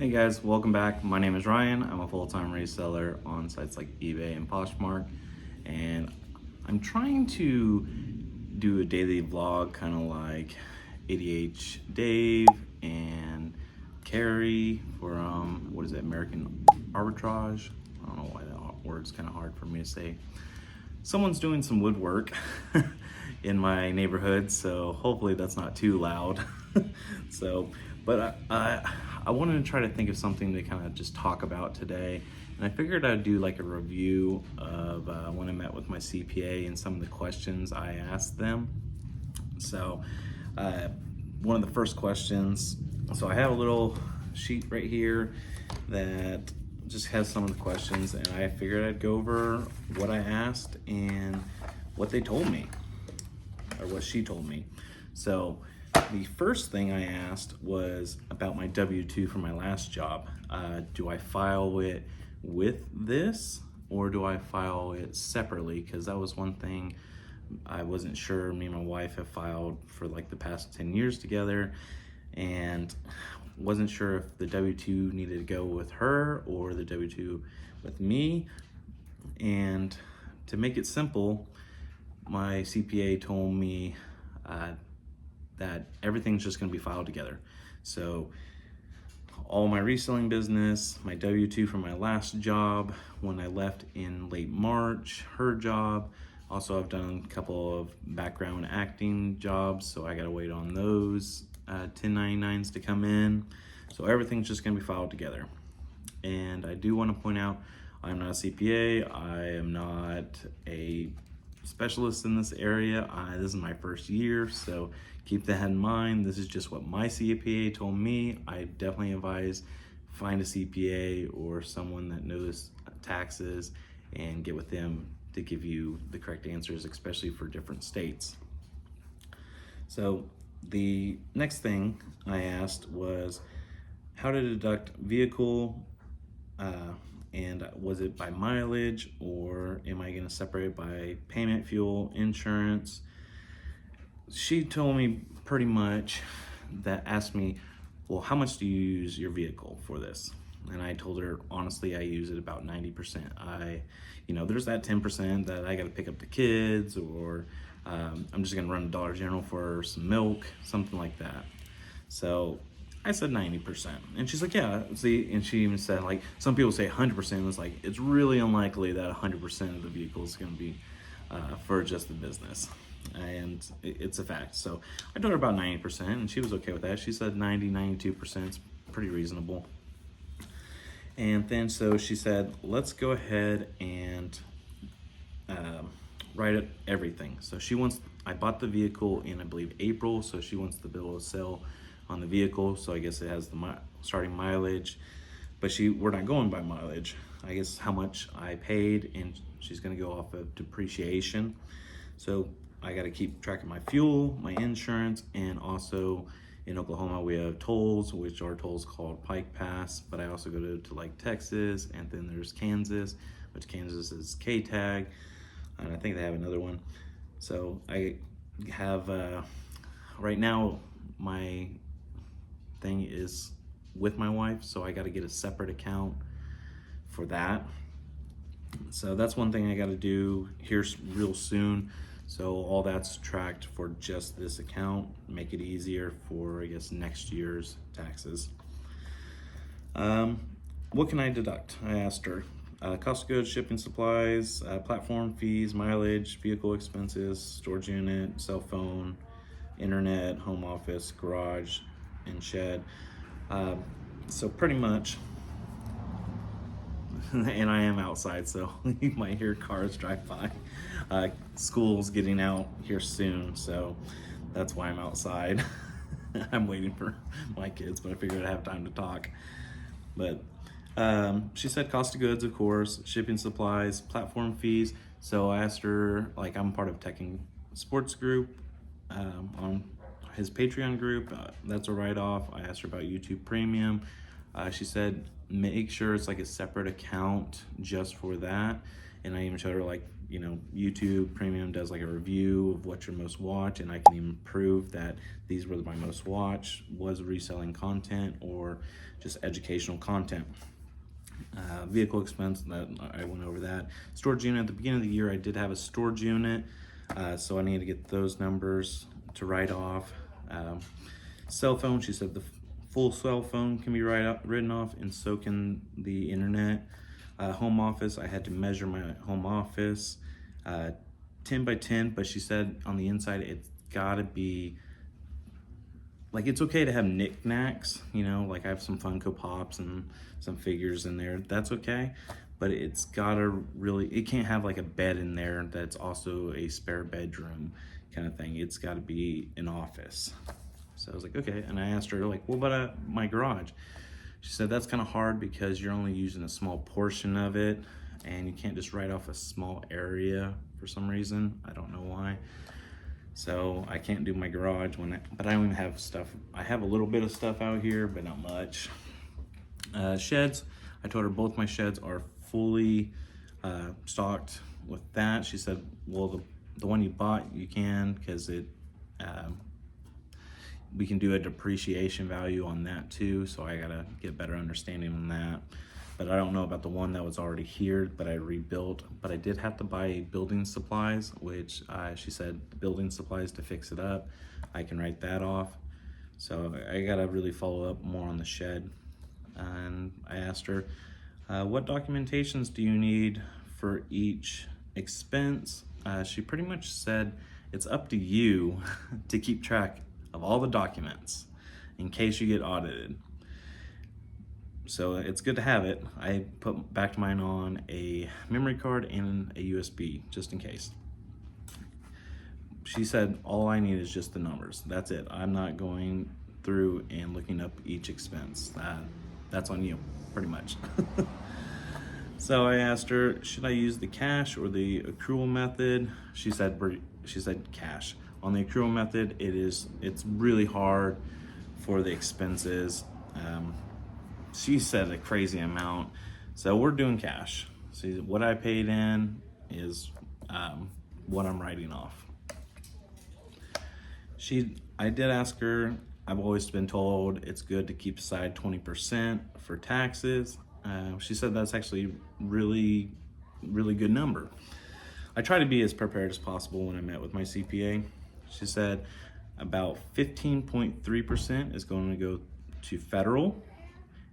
Hey guys, welcome back. My name is Ryan. I'm a full-time reseller on sites like eBay and Poshmark, and I'm trying to do a daily vlog, kind of like ADH Dave and Carrie from American Arbitrage. I don't know why that word's kind of hard for me to say. Someone's doing some woodwork in my neighborhood, so hopefully that's not too loud. But I wanted to try to think of something to kind of just talk about today, and I figured I'd do like a review of when I met with my CPA and some of the questions I asked them. So one of the first questions, so I have a little sheet right here that just has some of the questions, and I figured I'd go over what I asked and what they told me, or what she told me. So the first thing I asked was about my W-2 for my last job. Do I file it with this, or do I file it separately? Because that was one thing I wasn't sure. Me and my wife have filed for like the past 10 years together, and wasn't sure if the W-2 needed to go with her or the W-2 with me. And to make it simple, my CPA told me that everything's just going to be filed together. So all my reselling business, my W-2 from my last job when I left in late March, her job. Also, I've done a couple of background acting jobs, so I gotta wait on those 1099s to come in. So everything's just gonna be filed together. And I do want to point out, I'm not a CPA. I am not a specialist in this area. This is my first year, so keep that in mind. This is just what my CPA told me. I definitely advise find a CPA or someone that knows taxes and get with them to give you the correct answers, especially for different states. So the next thing I asked was how to deduct vehicle, and was it by mileage, or am I going to separate it by payment, fuel, insurance? She told me pretty much that, asked me, well, how much do you use your vehicle for this? And I told her, honestly, I use it about 90%. There's that 10% that I got to pick up the kids, or I'm just going to run to Dollar General for some milk, something like that. So I said 90%. And she's like, yeah, see, and she even said, like, some people say 100%. It's like, it's really unlikely that 100% of the vehicle is going to be for just the business. And it's a fact. So I told her about 90%, and she was okay with that. She said 92% is pretty reasonable. And then so she said, let's go ahead and write up everything. So I bought the vehicle in, I believe, April. So she wants the bill of sale on the vehicle. So I guess it has the starting mileage, but we're not going by mileage. I guess how much I paid, and she's gonna go off of depreciation. So I got to keep track of my fuel, my insurance, and also in Oklahoma we have tolls, which are tolls called Pike Pass. But I also go to like Texas, and then there's Kansas, which Kansas is K-Tag, and I think they have another one. So I have right now my thing is with my wife, so I got to get a separate account for that. So that's one thing I got to do here real soon. So all that's tracked for just this account, make it easier for, I guess, next year's taxes. What can I deduct? I asked her. Cost of goods, shipping supplies, platform fees, mileage, vehicle expenses, storage unit, cell phone, internet, home office, garage, and shed. So pretty much, and I am outside, so you might hear cars drive by. School's getting out here soon, so that's why I'm outside. I'm waiting for my kids, but I figured I'd have time to talk. But she said cost of goods, of course, shipping supplies, platform fees. So I asked her, like, I'm part of Tech and Sports Group on his Patreon group. That's a write-off. I asked her about YouTube Premium. She said make sure it's like a separate account just for that, And I even showed her like, you know, YouTube Premium does like a review of what's your most watched, and I can even prove that these were my most watched, was reselling content or just educational content. Vehicle expense, that I went over that. Storage unit, at the beginning of the year I did have a storage unit, so I need to get those numbers to write off. Cell phone, she said the full cell phone can be written off, and so can the internet. Home office, I had to measure my home office, 10 by 10, but she said on the inside it's gotta be, like, it's okay to have knickknacks, you know, like I have some Funko Pops and some figures in there, that's okay, but it's gotta really, it can't have like a bed in there that's also a spare bedroom kind of thing. It's gotta be an office. So I was like, okay, and I asked her, like, what about my garage? She said that's kind of hard because you're only using a small portion of it, and you can't just write off a small area for some reason. I don't know why. So I can't do my garage but I don't even have stuff. I have a little bit of stuff out here, but not much. Sheds, I told her both my sheds are fully stocked with that. She said, well, the one you bought, you can, because it, we can do a depreciation value on that too, so I gotta get better understanding on that. But I don't know about the one that was already here, but I rebuilt. But I did have to buy building supplies, which she said building supplies to fix it up. I can write that off. So I gotta really follow up more on the shed. And I asked her, what documentations do you need for each expense? She pretty much said it's up to you to keep track of all the documents in case you get audited. So it's good to have it. I put back mine on a memory card and a USB just in case. She said all I need is just the numbers. That's it. I'm not going through and looking up each expense. That's on you, pretty much. So I asked her, should I use the cash or the accrual method? She said cash. On the accrual method, it's really hard for the expenses. She said a crazy amount, so we're doing cash. See, what I paid in is what I'm writing off. I did ask her, I've always been told it's good to keep aside 20% for taxes. She said that's actually really good number. I try to be as prepared as possible when I met with my CPA. She said about 15.3% is going to go to federal,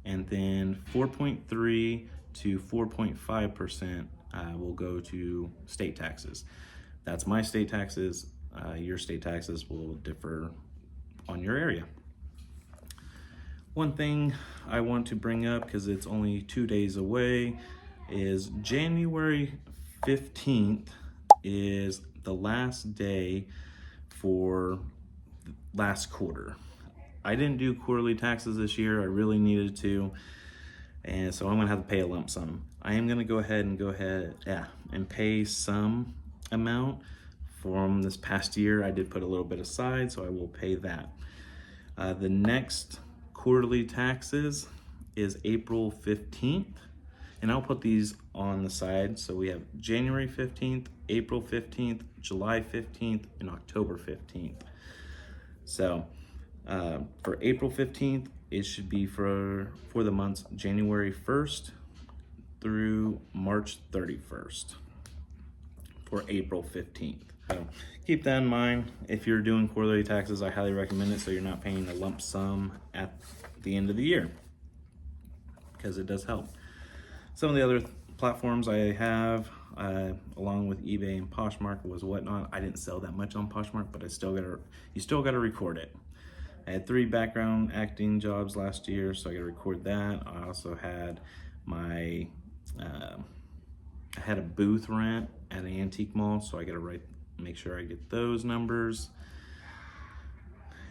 and then 4.3 to 4.5% will go to state taxes. That's my state taxes. Your state taxes will differ on your area. One thing I want to bring up, because it's only 2 days away, is January 15th is the last day for last quarter. I didn't do quarterly taxes this year. I really needed to, and so I'm gonna have to pay a lump sum. I am gonna go ahead and pay some amount from this past year. I did put a little bit aside, so I will pay that. The next quarterly taxes is April 15th, and I'll put these on the side. So we have January 15th, April 15th, July 15th, and October 15th. So for April 15th, it should be for the months January 1st through March 31st for April 15th. So keep that in mind. If you're doing quarterly taxes, I highly recommend it so you're not paying a lump sum at the end of the year, because it does help. Some of the other platforms I have, along with eBay and Poshmark, was Whatnot. I didn't sell that much on Poshmark, but you still gotta record it. I had 3 background acting jobs last year, so I gotta record that. I also had I had a booth rent at an antique mall, so I gotta make sure I get those numbers.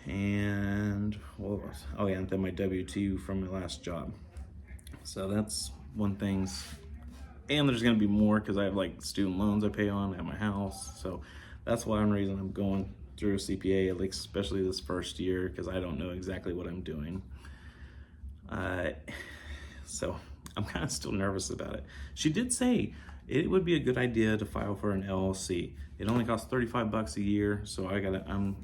And and then my W-2 from my last job. So that's one thing. And there's gonna be more because I have like student loans I pay on at my house. So that's one reason I'm going through a CPA, like especially this first year, because I don't know exactly what I'm doing. So I'm kind of still nervous about it. She did say it would be a good idea to file for an LLC. It only costs $35 a year, so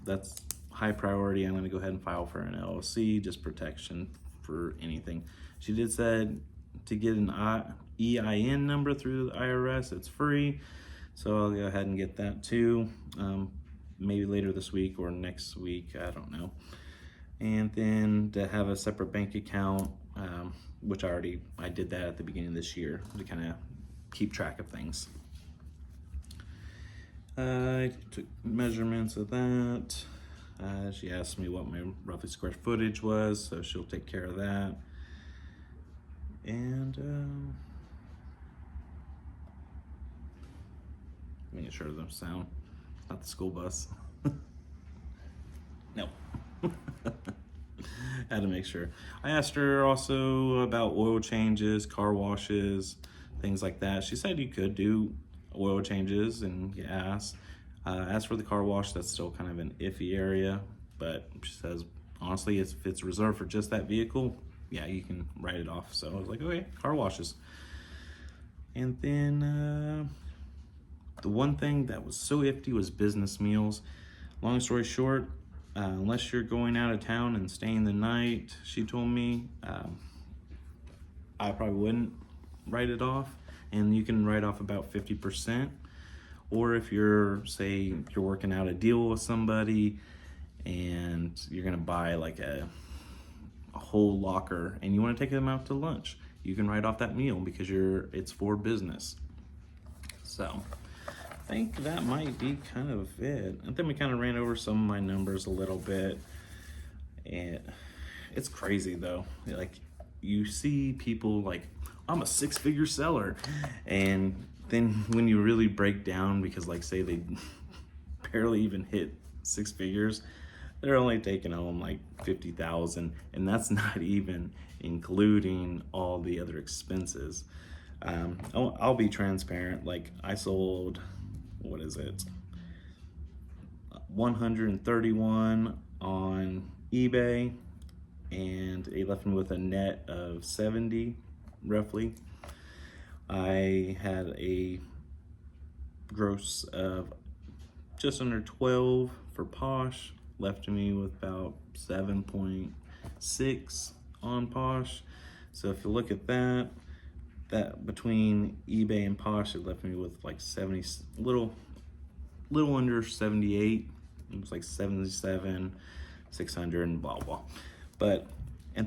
that's high priority. I'm gonna go ahead and file for an LLC, just protection for anything. She did said to get an EIN number through the IRS, it's free. So I'll go ahead and get that too. Maybe later this week or next week, I don't know. And then to have a separate bank account, which I did that at the beginning of this year to kind of keep track of things. I took measurements of that. She asked me what my roughly square footage was, so she'll take care of that. And making sure there's no sound, not the school bus. No. Had to make sure. I asked her also about oil changes, car washes, things like that. She said you could do oil changes and gas. As for the car wash, that's still kind of an iffy area, but she says, honestly, if it's reserved for just that vehicle, yeah, you can write it off. So I was like, okay, car washes. And then the one thing that was so iffy was business meals. Long story short, unless you're going out of town and staying the night, she told me, I probably wouldn't write it off. And you can write off about 50%. Or if you're working out a deal with somebody and you're gonna buy like a whole locker and you wanna take them out to lunch, you can write off that meal because it's for business. So I think that might be kind of it. And then we kind of ran over some of my numbers a little bit. And it's crazy though. Like you see people like, I'm a 6-figure seller. And then when you really break down, because like say they barely even hit 6 figures, they're only taking home like 50,000, and that's not even including all the other expenses. I'll be transparent. Like I sold, what is it? 131 on eBay, and it left me with a net of 70, roughly. I had a gross of just under 12 for Posh, left me with about 7.6 on Posh. So if you look at that between eBay and Posh, it left me with like 70, little under 78. It was like 77, 600 and blah, blah. But I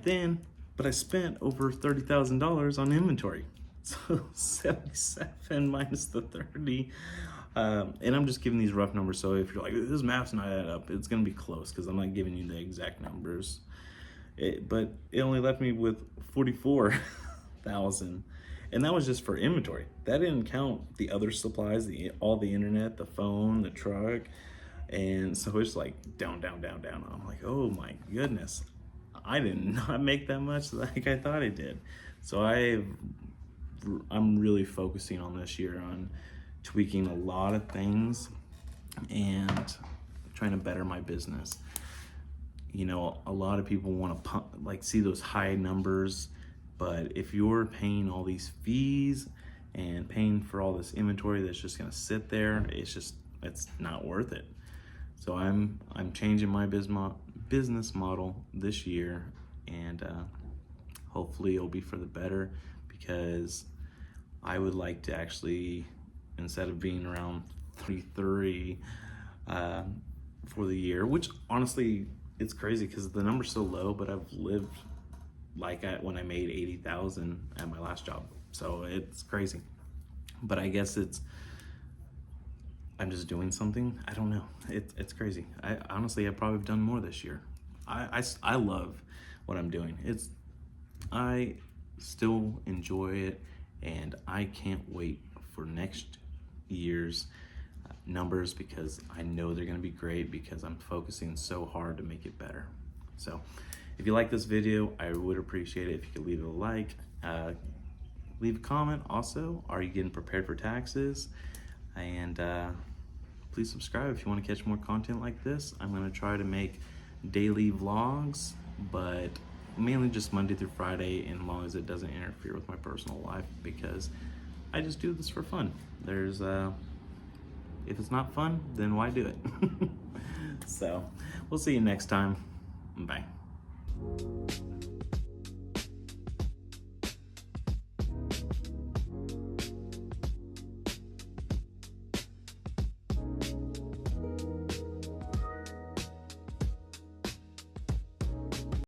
spent over $30,000 on inventory. So 77 minus the 30. And I'm just giving these rough numbers. So if you're like, this math's not add up, it's gonna be close because I'm not giving you the exact numbers. But it only left me with 44,000. And that was just for inventory. That didn't count the other supplies, all the internet, the phone, the truck. And so it's like down. I'm like, oh my goodness. I did not make that much like I thought I did. So I'm really focusing on this year on tweaking a lot of things and trying to better my business. You know, a lot of people want to see those high numbers, but if you're paying all these fees and paying for all this inventory that's just going to sit there, it's not worth it. So I'm changing my business model this year, and hopefully it'll be for the better, because I would like to actually, instead of being around 33 for the year, which honestly it's crazy because the number's so low, but I've lived like when I made 80,000 at my last job, so it's crazy. But I guess I'm just doing something. I don't know. It's crazy. I honestly have probably done more this year. I love what I'm doing. I still enjoy it, and I can't wait for next year's numbers, because I know they're gonna be great because I'm focusing so hard to make it better. So if you like this video, I would appreciate it if you could leave it a like, leave a comment. Also, are you getting prepared for taxes? And please subscribe if you want to catch more content like this. I'm going to try to make daily vlogs, but mainly just Monday through Friday, and as long as it doesn't interfere with my personal life, because I just do this for fun. There's if it's not fun, then why do it? So we'll see you next time. Bye.